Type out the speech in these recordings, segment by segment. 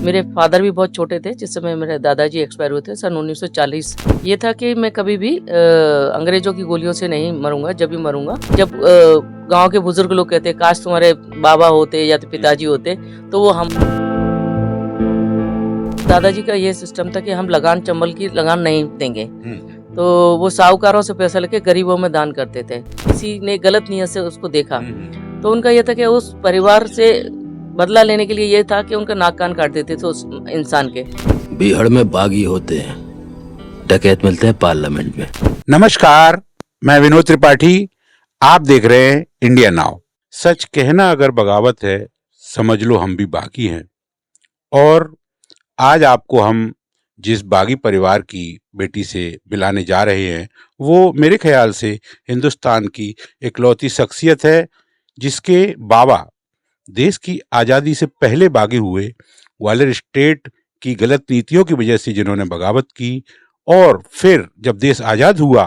मेरे फादर भी बहुत छोटे थे जिस समय मेरे दादाजी एक्सपायर हुए थे सन 1940। ये था कि मैं कभी भी अंग्रेजों की गोलियों से नहीं मरूंगा। जब भी मरूंगा, जब गांव के बुजुर्ग लोग कहते काश तुम्हारे बाबा होते या तो पिताजी होते, तो वो हम दादाजी का ये सिस्टम था कि हम लगान चंबल की लगान नहीं देंगे। तो वो साहूकारों से पैसा लेके गरीबों में दान करते थे। किसी ने गलत नियत से उसको देखा तो उनका ये था कि उस परिवार से बदला लेने के लिए ये था कि उनका नाक कान काट देते थे उस इंसान के। बिहार में बागी होते हैं, डकैत मिलते हैं पार्लियामेंट में। नमस्कार, मैं विनोद त्रिपाठी। आप देख रहे हैं इंडिया नाउ। सच कहना अगर बगावत है, समझ लो हम भी बागी हैं। और आज आपको हम जिस बागी परिवार की बेटी से मिलाने जा रहे हैं, वो मेरे ख्याल से हिंदुस्तान की इकलौती शख्सियत है जिसके बाबा देश की आज़ादी से पहले बागी हुए। ग्वालियर स्टेट की गलत नीतियों की वजह से जिन्होंने बगावत की और फिर जब देश आज़ाद हुआ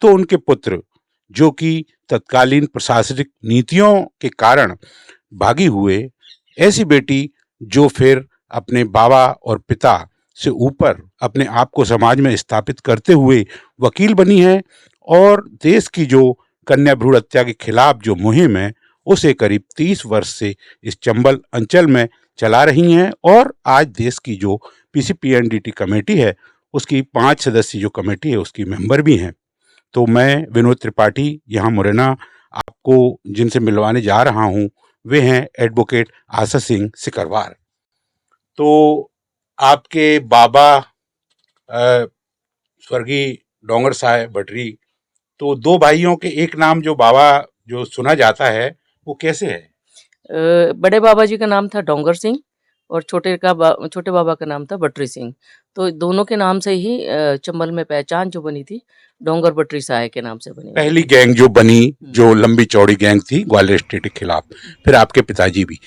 तो उनके पुत्र जो कि तत्कालीन प्रशासनिक नीतियों के कारण बागी हुए, ऐसी बेटी जो फिर अपने बाबा और पिता से ऊपर अपने आप को समाज में स्थापित करते हुए वकील बनी है और देश की जो कन्या भ्रूण हत्या के खिलाफ जो मुहिम है उसे करीब 30 वर्ष से इस चंबल अंचल में चला रही हैं। और आज देश की जो पीसीपीएनडीटी कमेटी है उसकी 5 सदस्यीय जो कमेटी है उसकी मेंबर भी हैं। तो मैं विनोद त्रिपाठी यहाँ मुरैना आपको जिनसे मिलवाने जा रहा हूँ वे हैं एडवोकेट आशा सिंह सिकरवार। तो आपके बाबा स्वर्गीय डोंगर साहब भटरी, तो दो भाइयों के एक नाम जो बाबा जो सुना जाता है वो कैसे है? बड़े बाबा जी का नाम था डोंगर सिंह और छोटे बाबा का नाम था बटरी सिंह। तो दोनों के नाम से ही चंबल में पहचान जो बनी थी डोंगर बटरी साहे के नाम से बनी। पहली गैंग जो बनी, जो लंबी चौड़ी गैंग थी ग्वालियर स्टेट के खिलाफ। फिर आपके पिताजी भी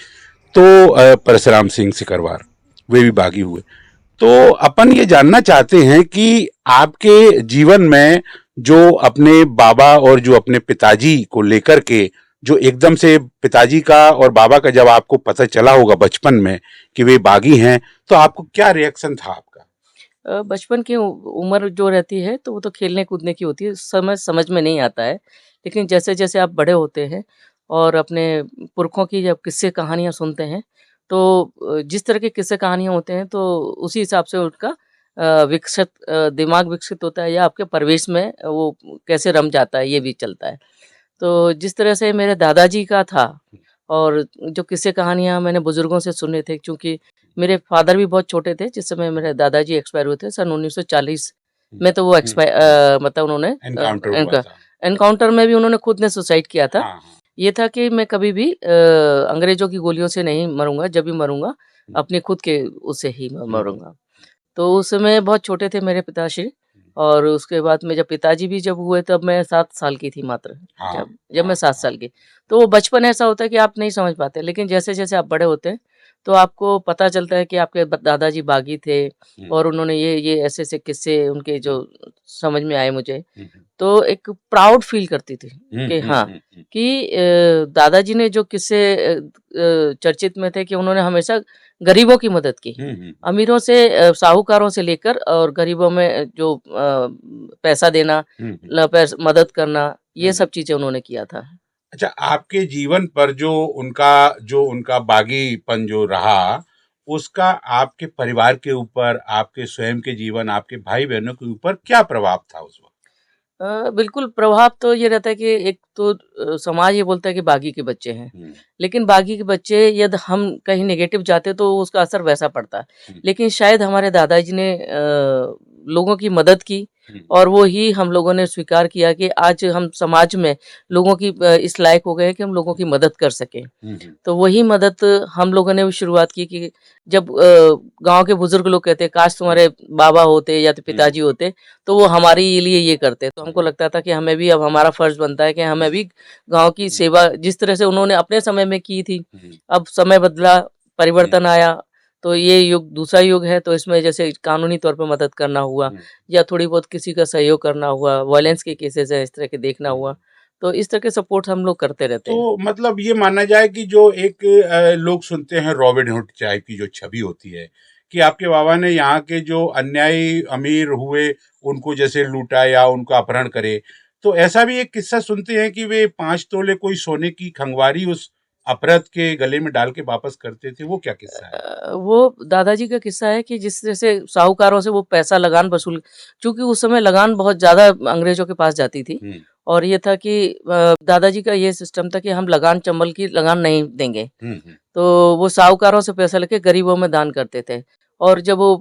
तो परशुराम सिंह सिकरवार, वे भी बागी हुए। तो अपन ये जानना चाहते हैं कि आपके जीवन में जो अपने बाबा और जो अपने पिताजी को लेकर के जो एकदम से पिताजी का और बाबा का जब आपको पता चला होगा बचपन में कि वे बागी हैं, तो आपको क्या रिएक्शन था आपका? बचपन की उम्र जो रहती है तो वो तो खेलने कूदने की होती है, समझ में नहीं आता है। लेकिन जैसे जैसे आप बड़े होते हैं और अपने पुरखों की जब किस्से कहानियाँ सुनते हैं तो जिस तरह के किस्से कहानियाँ होते हैं तो उसी हिसाब से उनका दिमाग विकसित होता है या आपके परिवेश में वो कैसे रम जाता है ये भी चलता है। तो जिस तरह से मेरे दादाजी का था और जो किस्से कहानियाँ मैंने बुजुर्गों से सुने थे, क्योंकि मेरे फादर भी बहुत छोटे थे जिस समय मेरे दादाजी एक्सपायर हुए थे सन 1940 में। तो वो मतलब उन्होंने एनकाउंटर में भी उन्होंने खुद ने सुसाइड किया था। ये था कि मैं कभी भी अंग्रेजों की गोलियों से नहीं मरूंगा। जब भी मरूंगा अपने खुद के उससे ही मरूंगा। तो उस समय बहुत छोटे थे मेरे पिताश्री। और उसके बाद में जब पिताजी भी जब हुए तब मैं 7 साल की थी मात्र। जब मैं 7 साल की, तो वो बचपन ऐसा होता है कि आप नहीं समझ पाते। लेकिन जैसे जैसे आप बड़े होते हैं तो आपको पता चलता है कि आपके दादाजी बागी थे और उन्होंने ये ऐसे ऐसे किस्से उनके जो समझ में आए मुझे, तो एक प्राउड फील करती थी कि हाँ, कि दादाजी ने जो किस्से चर्चित में थे कि उन्होंने हमेशा गरीबों की मदद की। अमीरों से साहूकारों से लेकर और गरीबों में जो पैसा देना, मदद करना, ये सब चीजें उन्होंने किया था। अच्छा, आपके जीवन पर जो उनका बागीपन जो रहा उसका आपके परिवार के ऊपर, आपके स्वयं के जीवन, आपके भाई बहनों के ऊपर क्या प्रभाव था उस वक्त? बिल्कुल प्रभाव तो ये रहता है कि एक तो समाज ये बोलता है कि बागी के बच्चे हैं, लेकिन बागी के बच्चे यदि हम कहीं नेगेटिव जाते तो उसका असर वैसा पड़ता है। लेकिन शायद हमारे दादाजी ने लोगों की मदद की और वो ही हम लोगों ने स्वीकार किया कि आज हम समाज में लोगों की इस लायक हो गए हैं कि हम लोगों की मदद कर सकें। तो वही मदद हम लोगों ने भी शुरुआत की कि जब गांव के बुजुर्ग लोग कहते काश तुम्हारे बाबा होते या तो पिताजी होते, तो वो हमारे लिए ये करते। तो हमको लगता था कि हमें भी अब हमारा फर्ज बनता है कि हमें भी गांव की सेवा जिस तरह से उन्होंने अपने समय में की थी। अब समय बदला, परिवर्तन आया, तो ये युग दूसरा युग है। तो इसमें जैसे कानूनी तौर पर मदद करना हुआ या थोड़ी बहुत किसी का सहयोग करना हुआ, वायलेंस के केसेस है इस तरह के देखना हुआ, तो इस तरह के सपोर्ट हम लोग करते रहते हैं। तो मतलब ये माना जाए कि जो एक लोग सुनते हैं रॉबिन हुड टाइप की जो छवि होती है कि आपके बाबा ने यहाँ के जो अन्यायी अमीर हुए उनको जैसे लूटा या उनका अपहरण करे, तो ऐसा भी एक किस्सा सुनते हैं कि वे 5 तोले कोई सोने की खंगवारी उस अपराध के गले में डाल के वापस करते थे, वो क्या किस्सा है? वो दादाजी का किस्सा है कि जिस तरह से साहूकारों से वो पैसा लगान वसूल, चूंकि उस समय लगान बहुत ज़्यादा अंग्रेजों के पास जाती थी, और ये था कि दादाजी का ये सिस्टम था कि हम लगान, चंबल की लगान नहीं देंगे, तो वो साहूकारों से पैसा लेके गरीबों में दान करते थे। और जब वो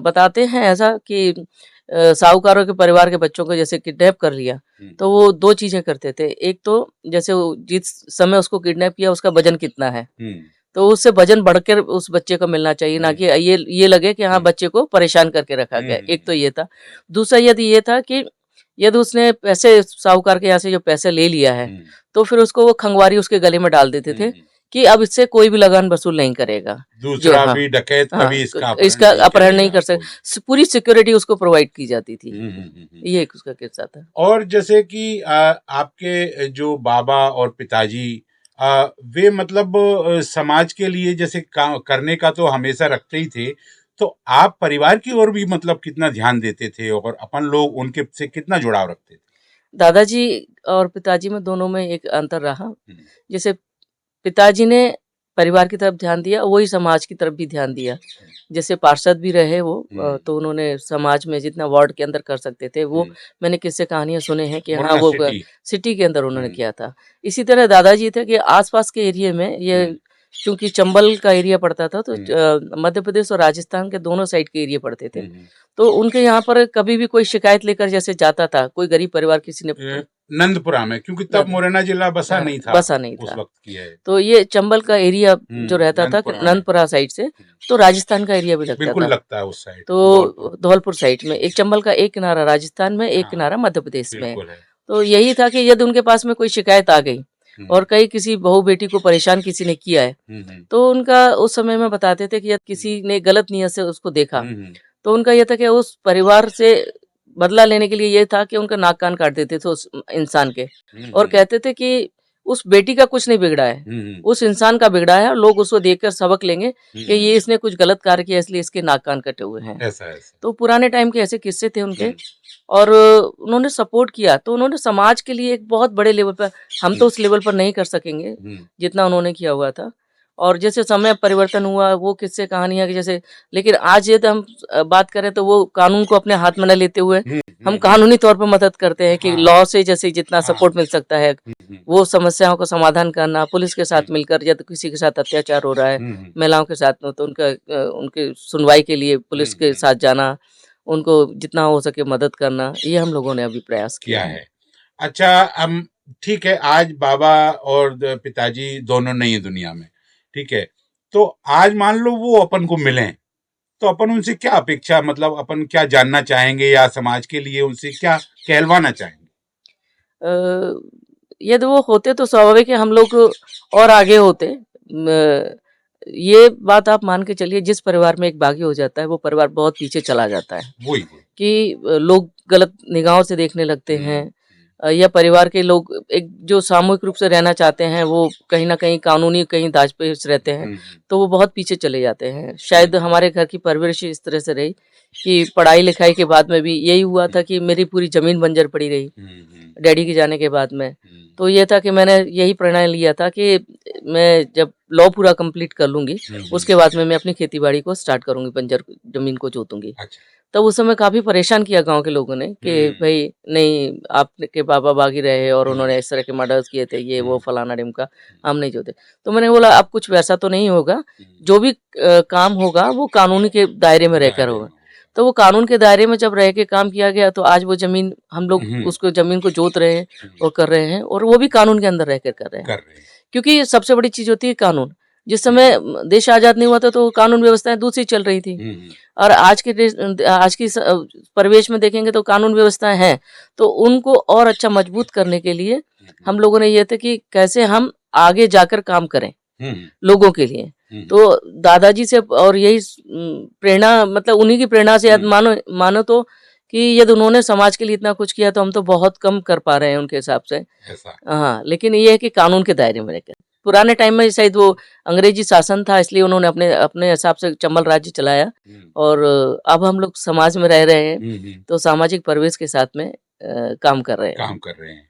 बताते हैं ऐसा कि साहूकारों के परिवार के बच्चों को जैसे किडनैप कर लिया, तो वो 2 चीज़ें करते थे। एक तो जैसे वो जिस समय उसको किडनैप किया उसका वजन कितना है, तो उससे वजन बढ़कर उस बच्चे को मिलना चाहिए, ना कि ये लगे कि हाँ बच्चे को परेशान करके रखा गया। एक तो ये था। दूसरा यदि ये था कि यदि उसने पैसे साहूकार के यहाँ से जो पैसे ले लिया है, तो फिर उसको वो खंगवारी उसके गले में डाल देते थे कि अब इससे कोई भी लगान वसूल नहीं करेगा। दूसरा भी डकैत कभी इसका अपहरण नहीं कर सकते, पूरी सिक्योरिटी उसको प्रोवाइड की जाती थी। ये एक उसका किस्सा था। और जैसे कि आपके जो बाबा और पिताजी वे मतलब समाज के लिए जैसे करने का तो हमेशा रखते ही थे, तो आप परिवार की ओर भी मतलब कितना ध्यान देते थे और अपन लोग उनके से कितना जुड़ाव रखते थे? दादाजी और पिताजी में दोनों में एक अंतर रहा। जैसे पिताजी ने परिवार की तरफ ध्यान दिया, वही समाज की तरफ भी ध्यान दिया। जैसे पार्षद भी रहे वो, तो उन्होंने समाज में जितना वार्ड के अंदर कर सकते थे वो, मैंने किस्से कहानियां सुने हैं कि हाँ वो सिटी के अंदर उन्होंने किया था। इसी तरह दादाजी थे कि आसपास के एरिया में, ये चूंकि चंबल का एरिया पड़ता था, तो मध्य प्रदेश और राजस्थान के दोनों साइड के एरिया पड़ते थे, तो उनके यहाँ पर कभी भी कोई शिकायत लेकर जैसे जाता था, कोई गरीब परिवार किसी ने नंदपुरा में, क्योंकि तब मुरैना जिला बसा नहीं था उस वक्त किया है, तो ये चंबल का एरिया जो रहता था नंदपुरा साइड से, तो राजस्थान का एरिया भी लगता था उस साइड, तो धौलपुर साइड में एक चंबल का एक किनारा राजस्थान में, एक किनारा मध्य प्रदेश में। तो यही था कि यदि उनके पास में कोई शिकायत आ गई और कहीं किसी बहू बेटी को परेशान किसी ने किया है, तो उनका उस समय में बताते थे कि यदि किसी ने गलत नियत से उसको देखा, तो उनका यह था कि उस परिवार से बदला लेने के लिए ये था कि उनका नाक कान काट देते थे उस इंसान के, और कहते थे कि उस बेटी का कुछ नहीं बिगड़ा है, उस इंसान का बिगड़ा है, और लोग उसको देखकर सबक लेंगे कि ये इसने कुछ गलत कार्य किया इसलिए इसके नाक कान कटे हुए हैं। ऐसा। तो पुराने टाइम के ऐसे किस्से थे उनके, और उन्होंने सपोर्ट किया, तो उन्होंने समाज के लिए एक बहुत बड़े लेवल पर, हम तो उस लेवल पर नहीं कर सकेंगे जितना उन्होंने किया हुआ था। और जैसे समय परिवर्तन हुआ, वो किस्से कहानियां जैसे, लेकिन आज ये तो हम बात करें तो वो कानून को अपने हाथ में न लेते हुए हम कानूनी तौर पर मदद करते हैं कि लॉ से जैसे जितना सपोर्ट मिल सकता है, वो समस्याओं का समाधान करना, पुलिस के साथ मिलकर, या तो किसी के साथ अत्याचार हो रहा है महिलाओं के साथ, तो उनके सुनवाई के लिए पुलिस के साथ जाना, उनको जितना हो सके मदद करना, ये हम लोगों ने अभी प्रयास किया है। अच्छा, ठीक है, आज बाबा और पिताजी दोनों नहीं दुनिया में, ठीक है, तो आज मान लो वो अपन को मिलें, तो अपन उनसे क्या अपेक्षा, मतलब अपन क्या जानना चाहेंगे या समाज के लिए उनसे क्या कहलवाना चाहेंगे? यदि वो होते तो स्वाभाविक है हम लोग और आगे होते। ये बात आप मान के चलिए, जिस परिवार में एक बागी हो जाता है वो परिवार बहुत पीछे चला जाता है, वही कि लोग गलत निगाहों से देखने लगते हैं, या परिवार के लोग एक जो सामूहिक रूप से रहना चाहते हैं वो कहीं ना कहीं कानूनी कहीं दाज पे रहते हैं, तो वो बहुत पीछे चले जाते हैं। शायद हमारे घर की परवरिश इस तरह से रही कि पढ़ाई लिखाई के बाद में भी यही हुआ था कि मेरी पूरी जमीन बंजर पड़ी रही डैडी के जाने के बाद में। तो ये था कि मैंने यही प्रणय लिया था कि मैं जब लॉ पूरा कंप्लीट कर लूंगी उसके बाद में मैं अपनी खेती बाड़ी को स्टार्ट करूंगी, बंजर जमीन को जोतूंगी। तब उस समय काफी परेशान किया गांव के लोगों ने कि भाई नहीं, आपके बाबा बागी रहे और उन्होंने इस तरह के मर्डर्स किए थे, ये वो फलाना ढिमका, हम नहीं जोते। तो मैंने बोला अब कुछ वैसा तो नहीं होगा, जो भी काम होगा वो कानूनी के दायरे में रहकर होगा। तो वो कानून के दायरे में जब रह के काम किया गया, तो आज वो जमीन हम लोग उसको जमीन को जोत रहे हैं और कर रहे हैं, और वो भी कानून के अंदर रहकर कर रहे हैं। क्योंकि सबसे बड़ी चीज होती है कानून। जिस समय देश आजाद नहीं हुआ था तो कानून व्यवस्थाएं दूसरी चल रही थी, और आज की परिवेश में देखेंगे तो कानून व्यवस्थाएं हैं, तो उनको और अच्छा मजबूत करने के लिए हम लोगों ने ये था कि कैसे हम आगे जाकर काम करें लोगों के लिए। तो दादाजी से और यही प्रेरणा, मतलब उन्हीं की प्रेरणा से मानो तो कि यदि उन्होंने समाज के लिए इतना कुछ किया तो हम तो बहुत कम कर पा रहे हैं उनके हिसाब से। हाँ, लेकिन ये है कि कानून के दायरे में रहकर पुराने टाइम में शायद वो अंग्रेजी शासन था, इसलिए उन्होंने अपने अपने हिसाब से चंबल राज्य चलाया। और अब हम लोग समाज में रह रहे हैं, तो सामाजिक परिवेश के साथ में काम कर रहे हैं।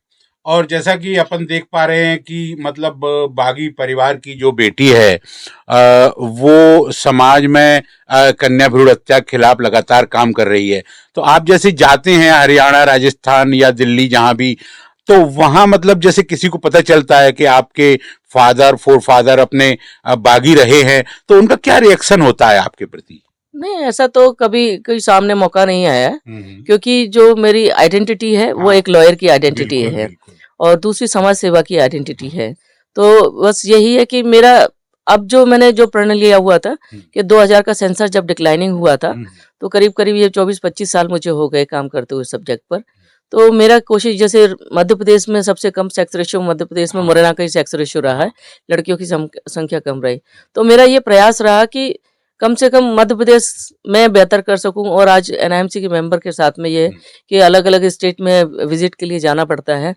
और जैसा कि अपन देख पा रहे हैं कि मतलब बागी परिवार की जो बेटी है वो समाज में कन्या भ्रूण हत्या के खिलाफ लगातार काम कर रही है। तो आप जैसे जाते हैं हरियाणा, राजस्थान या दिल्ली जहां भी, तो वहां मतलब जैसे किसी को पता चलता है कि आपके फोरफादर अपने बागी रहे हैं, तो उनका क्या रिएक्शन होता है आपके प्रति? नहीं, ऐसा तो कभी कोई सामने मौका नहीं आया, क्योंकि जो मेरी आइडेंटिटी है वो एक लॉयर की आइडेंटिटी है और दूसरी समाज सेवा की आइडेंटिटी है। तो बस यही है कि मेरा अब जो मैंने जो प्रण लिया हुआ था कि 2000 का सेंसस जब डिक्लाइनिंग हुआ था, तो करीब करीब ये 24-25 साल मुझे हो गए काम करते हुए सब्जेक्ट पर। तो मेरा कोशिश, जैसे मध्य प्रदेश में सबसे कम सेक्स रेशियो मध्य प्रदेश में मुरैना का ही सेक्स रेशियो रहा है, लड़कियों की संख्या कम रही। तो मेरा ये प्रयास रहा कि कम से कम मध्य प्रदेश में बेहतर कर सकूं। और आज एनआईएमसी के मेंबर के साथ में ये कि अलग अलग स्टेट में विजिट के लिए जाना पड़ता है,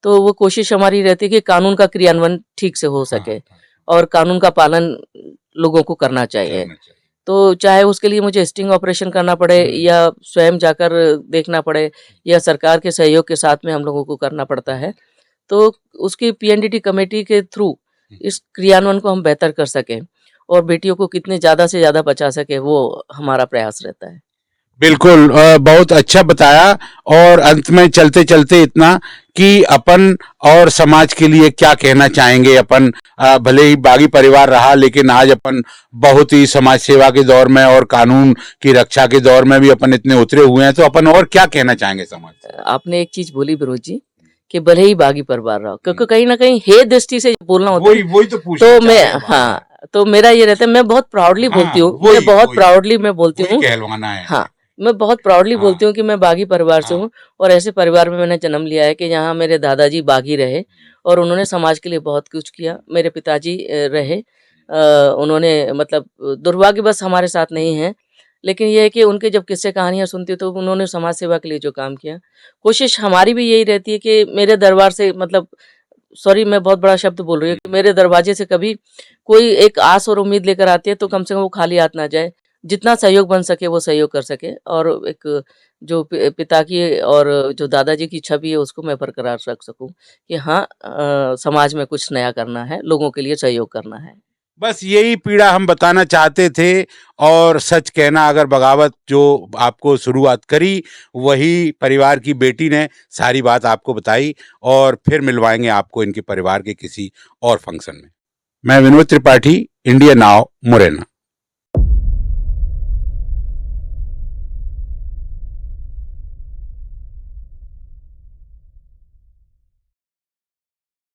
तो वो कोशिश हमारी रहती है कि कानून का क्रियान्वयन ठीक से हो सके और कानून का पालन लोगों को करना चाहिए। तो चाहे उसके लिए मुझे स्टिंग ऑपरेशन करना पड़े या स्वयं जाकर देखना पड़े या सरकार के सहयोग के साथ में हम लोगों को करना पड़ता है, तो उसकी पीएनडीटी कमेटी के थ्रू इस क्रियान्वयन को हम बेहतर कर सकें और बेटियों को कितने ज़्यादा से ज़्यादा बचा सके, वो हमारा प्रयास रहता है। बिल्कुल, बहुत अच्छा बताया। और अंत में चलते चलते इतना कि अपन और समाज के लिए क्या कहना चाहेंगे। अपन भले ही बागी परिवार रहा, लेकिन आज अपन बहुत ही समाज सेवा के दौर में और कानून की रक्षा के दौर में भी अपन इतने उतरे हुए हैं, तो अपन और क्या कहना चाहेंगे समाज से? आपने एक चीज बोली विनोद जी कि भले ही बागी परिवार रहा, क्योंकि कहीं ना कहीं हे दृष्टि से बोलना होता है। वही तो पूछ तो मैं, हाँ, तो मेरा ये रहता है, मैं बहुत प्राउडली बोलती हूँ, मैं बहुत प्राउडली मैं बोलती हूँ, कहलवाना है। हाँ, मैं बहुत प्राउडली बोलती हूँ कि मैं बागी परिवार से हूँ और ऐसे परिवार में मैंने जन्म लिया है कि जहाँ मेरे दादाजी बागी रहे और उन्होंने समाज के लिए बहुत कुछ किया। मेरे पिताजी रहे, उन्होंने मतलब दुर्भाग्यवश हमारे साथ नहीं है, लेकिन ये है कि उनके जब किस्से कहानियाँ सुनती हूँ तो उन्होंने समाज सेवा के लिए जो काम किया, कोशिश हमारी भी यही रहती है कि मेरे दरबार से, मतलब सॉरी मैं बहुत बड़ा शब्द बोल रही हूँ, कि मेरे दरवाजे से कभी कोई एक आस और उम्मीद लेकर आती है तो कम से कम वो खाली हाथ ना जाए, जितना सहयोग बन सके वो सहयोग कर सके और एक जो पिता की और जो दादाजी की छवि है उसको मैं बरकरार रख सकूं कि हाँ, समाज में कुछ नया करना है, लोगों के लिए सहयोग करना है। बस यही पीड़ा हम बताना चाहते थे। और सच कहना अगर बगावत जो आपको शुरुआत करी, वही परिवार की बेटी ने सारी बात आपको बताई। और फिर मिलवाएंगे आपको इनके परिवार के किसी और फंक्शन में। मैं विनोद त्रिपाठी, इंडिया नाउ, मुरैना।